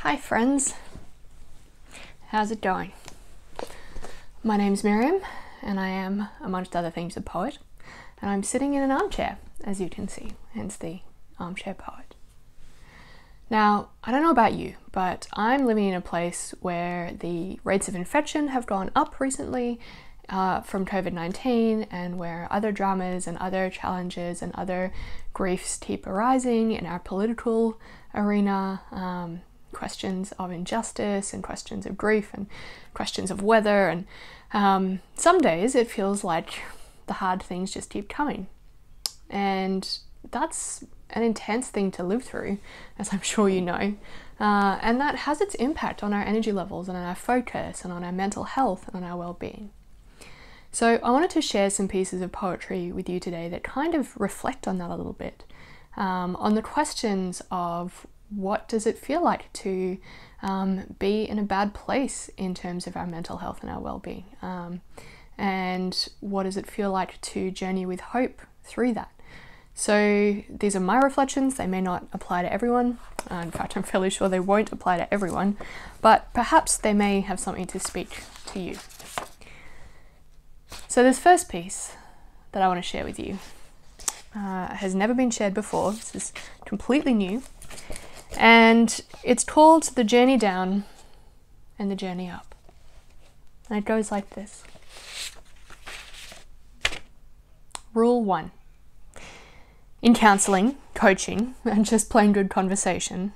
Hi friends, how's it going? My name's Miriam and I am, amongst other things, a poet, and I'm sitting in an armchair, as you can see, hence the armchair poet. Now, I don't know about you, but I'm living in a place where the rates of infection have gone up recently from COVID-19, and where other dramas and other challenges and other griefs keep arising in our political arena, questions of injustice and questions of grief and questions of weather, and some days it feels like the hard things just keep coming, and that's an intense thing to live through, as I'm sure you know, and that has its impact on our energy levels and on our focus and on our mental health and on our well-being. So I wanted to share some pieces of poetry with you today that kind of reflect on that a little bit, on the questions of what does it feel like to be in a bad place in terms of our mental health and our well-being, and what does it feel like to journey with hope through that. So these are my reflections. They may not apply to everyone. In fact, I'm fairly sure they won't apply to everyone, but perhaps they may have something to speak to you. So this first piece that I want to share with you has never been shared before. This is completely new. And it's called The Journey Down and the Journey Up. And it goes like this. Rule 1. In counselling, coaching, and just plain good conversation,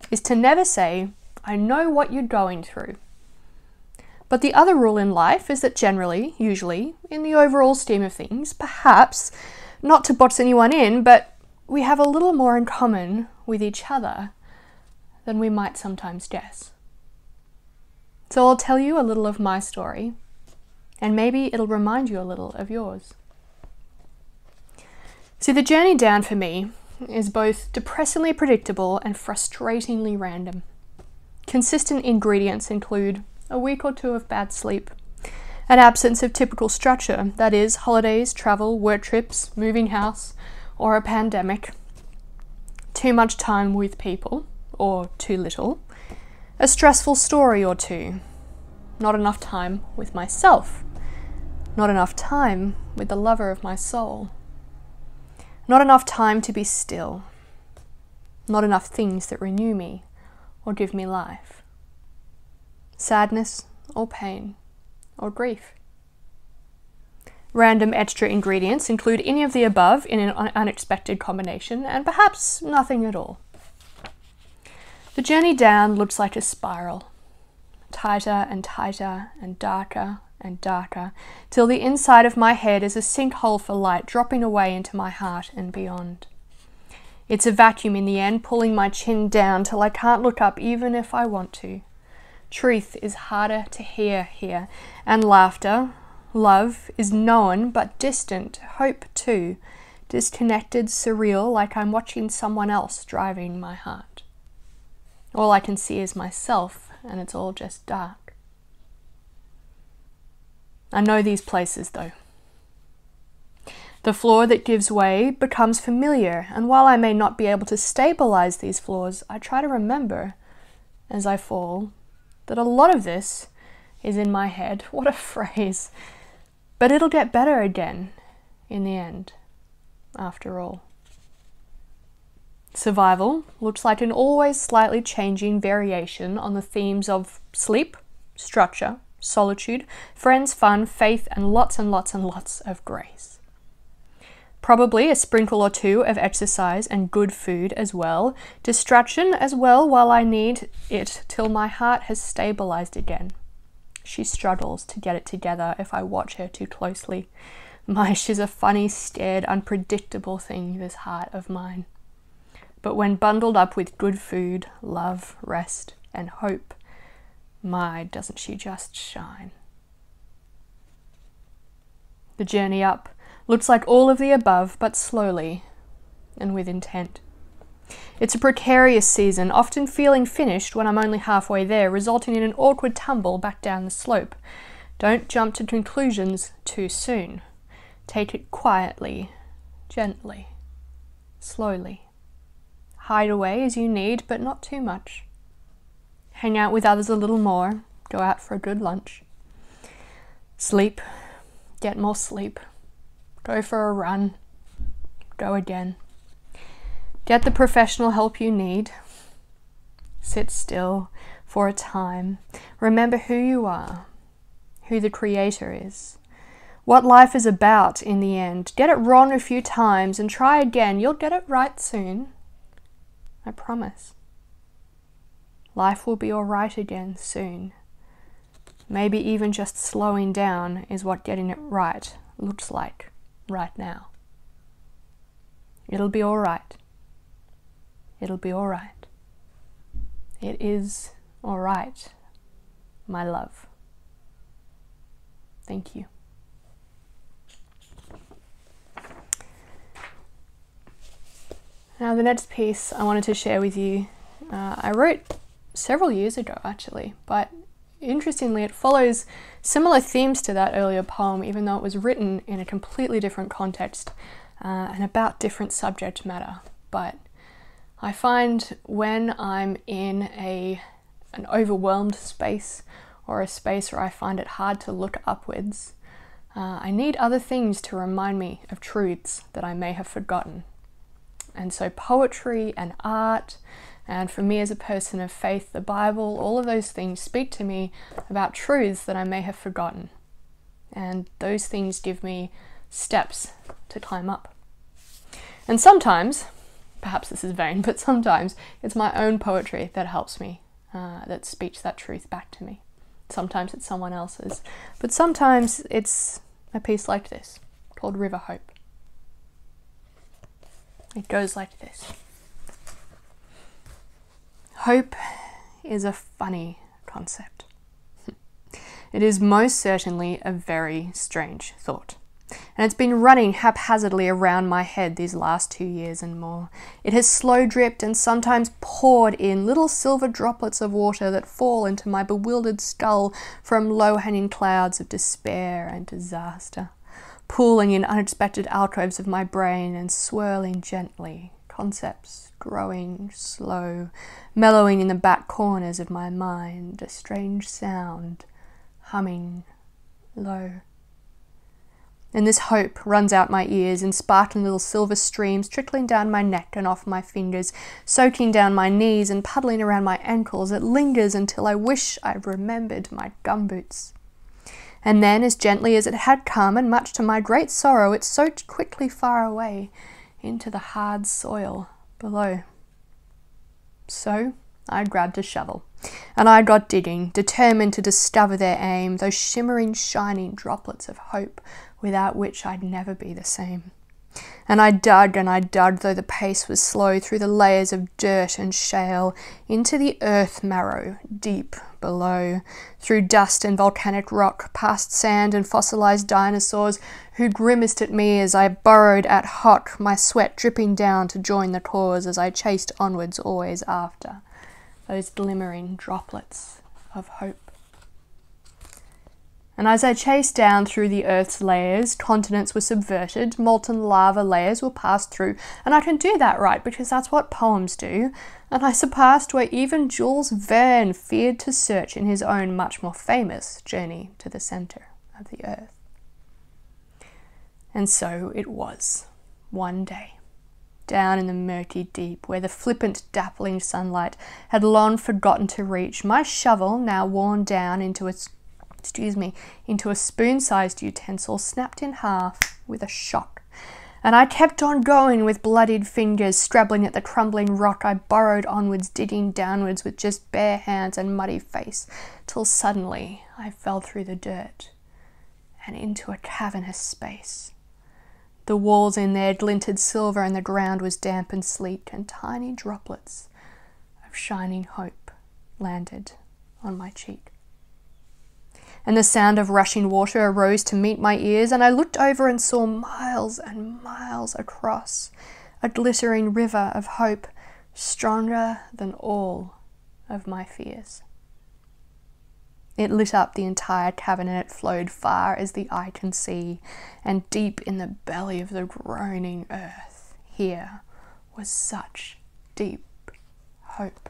is to never say, I know what you're going through. But the other rule in life is that generally, usually, in the overall scheme of things, perhaps, not to box anyone in, but we have a little more in common with each other than we might sometimes guess. So I'll tell you a little of my story, and maybe it'll remind you a little of yours. See, the journey down for me is both depressingly predictable and frustratingly random. Consistent ingredients include a week or two of bad sleep, an absence of typical structure, that is, holidays, travel, work trips, moving house, or a pandemic, too much time with people, or too little, a stressful story or two, not enough time with myself, not enough time with the lover of my soul, not enough time to be still, not enough things that renew me or give me life, sadness or pain or grief. Random extra ingredients include any of the above in an unexpected combination, and perhaps nothing at all. The journey down looks like a spiral, tighter and tighter and darker and darker, till the inside of my head is a sinkhole for light dropping away into my heart and beyond. It's a vacuum in the end, pulling my chin down till I can't look up even if I want to. Truth is harder to hear here, and laughter, love, is known but distant, hope too, disconnected, surreal, like I'm watching someone else driving my heart. All I can see is myself, and it's all just dark. I know these places though. The floor that gives way becomes familiar, and while I may not be able to stabilize these floors, I try to remember, as I fall, that a lot of this is in my head. What a phrase. But it'll get better again in the end, after all. Survival looks like an always slightly changing variation on the themes of sleep, structure, solitude, friends, fun, faith, and lots of grace. Probably a sprinkle or two of exercise and good food as well, distraction as well while I need it till my heart has stabilized again. She struggles to get it together if I watch her too closely. She's a funny, scared, unpredictable thing, this heart of mine. But when bundled up with good food, love, rest, and hope, doesn't she just shine. The journey up looks like all of the above, but slowly and with intent. It's a precarious season, often feeling finished when I'm only halfway there, resulting in an awkward tumble back down the slope. Don't jump to conclusions too soon. Take it quietly, gently, slowly. Hide away as you need, but not too much. hang out with others a little more, go out for a good lunch, sleep, get more sleep, go for a run, go again, get the professional help you need, sit still for a time, remember who you are, who the Creator is, what life is about in the end. Get it wrong a few times and try again. You'll get it right soon. I promise. Life will be all right again soon. Maybe even just slowing down is what getting it right looks like right now. It'll be all right. It'll be all right. It is all right, my love. Thank you. Now the next piece I wanted to share with you, I wrote several years ago actually, but interestingly it follows similar themes to that earlier poem, even though it was written in a completely different context and about different subject matter. But I find when I'm in an overwhelmed space, or a space where I find it hard to look upwards, I need other things to remind me of truths that I may have forgotten. And so poetry and art, and for me as a person of faith, the Bible, all of those things speak to me about truths that I may have forgotten. And those things give me steps to climb up. And sometimes, perhaps this is vain, but sometimes it's my own poetry that helps me, that speaks that truth back to me. Sometimes it's someone else's, but sometimes it's a piece like this, called River Hope. It goes like this. Hope is a funny concept. It is most certainly a very strange thought. And it's been running haphazardly around my head these last 2 years and more. It has slow dripped and sometimes poured in little silver droplets of water that fall into my bewildered skull from low-hanging clouds of despair and disaster, pooling in unexpected alcoves of my brain and swirling gently, concepts growing slow, mellowing in the back corners of my mind, a strange sound, humming low. And this hope runs out my ears in sparkling little silver streams trickling down my neck and off my fingers, soaking down my knees and puddling around my ankles. It lingers until I wish I'd remembered my gumboots. And then, as gently as it had come, and much to my great sorrow, it soaked quickly far away into the hard soil below. So I grabbed a shovel, and I got digging, determined to discover their aim, those shimmering, shining droplets of hope without which I'd never be the same. And I dug, though the pace was slow, through the layers of dirt and shale, into the earth marrow, deep below, through dust and volcanic rock, past sand and fossilized dinosaurs who grimaced at me as I burrowed at hoc, my sweat dripping down to join the cause as I chased onwards always after those glimmering droplets of hope. And as I chased down through the earth's layers, continents were subverted, molten lava layers were passed through, and I can do that right because that's what poems do, and I surpassed where even Jules Verne feared to search in his own much more famous Journey to the Centre of the Earth. And so it was, one day, down in the murky deep, where the flippant, dappling sunlight had long forgotten to reach, my shovel, now worn down into a spoon-sized utensil, snapped in half with a shock. And I kept on going with bloodied fingers, scrabbling at the crumbling rock. I burrowed onwards, digging downwards with just bare hands and muddy face, till suddenly I fell through the dirt and into a cavernous space. The walls in there glinted silver, and the ground was damp and sleek, and tiny droplets of shining hope landed on my cheek. And the sound of rushing water arose to meet my ears, and I looked over and saw miles and miles across a glittering river of hope, stronger than all of my fears. It lit up the entire cavern, and it flowed far as the eye can see, and deep in the belly of the groaning earth, here was such deep hope.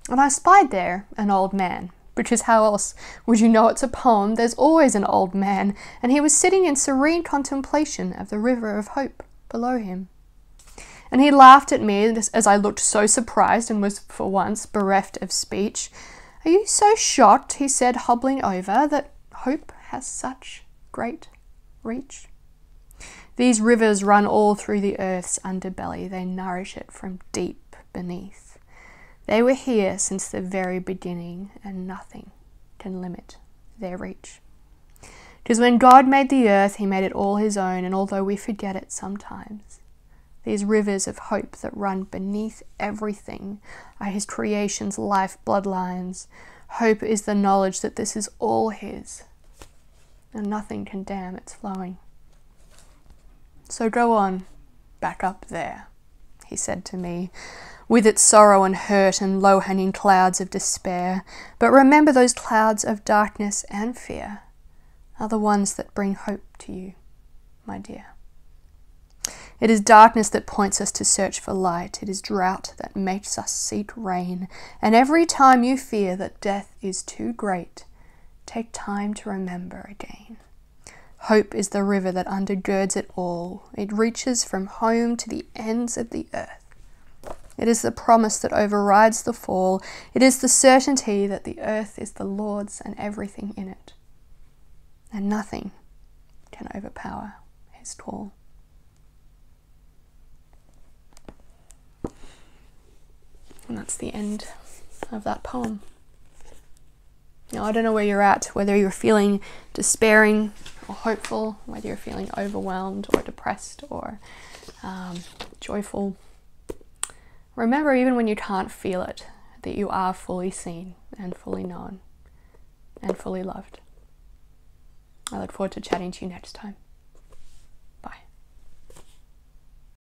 And I spied there an old man, because how else would you know it's a poem? There's always an old man, and he was sitting in serene contemplation of the river of hope below him. And he laughed at me as I looked so surprised and was for once bereft of speech. "Are you so shocked," he said, hobbling over, "that hope has such great reach? These rivers run all through the earth's underbelly. They nourish it from deep beneath. They were here since the very beginning, and nothing can limit their reach. 'Tis when God made the earth, he made it all his own, and although we forget it sometimes, these rivers of hope that run beneath everything are his creation's life bloodlines. Hope is the knowledge that this is all his, and nothing can dam its flowing. So go on, back up there," he said to me, "with its sorrow and hurt and low-hanging clouds of despair. But remember, those clouds of darkness and fear are the ones that bring hope to you, my dear. It is darkness that points us to search for light. It is drought that makes us seek rain. And every time you fear that death is too great, take time to remember again. Hope is the river that undergirds it all. It reaches from home to the ends of the earth. It is the promise that overrides the fall. It is the certainty that the earth is the Lord's and everything in it, and nothing can overpower his call." And that's the end of that poem. Now, I don't know where you're at, whether you're feeling despairing or hopeful, whether you're feeling overwhelmed or depressed or joyful. Remember, even when you can't feel it, that you are fully seen and fully known and fully loved. I look forward to chatting to you next time.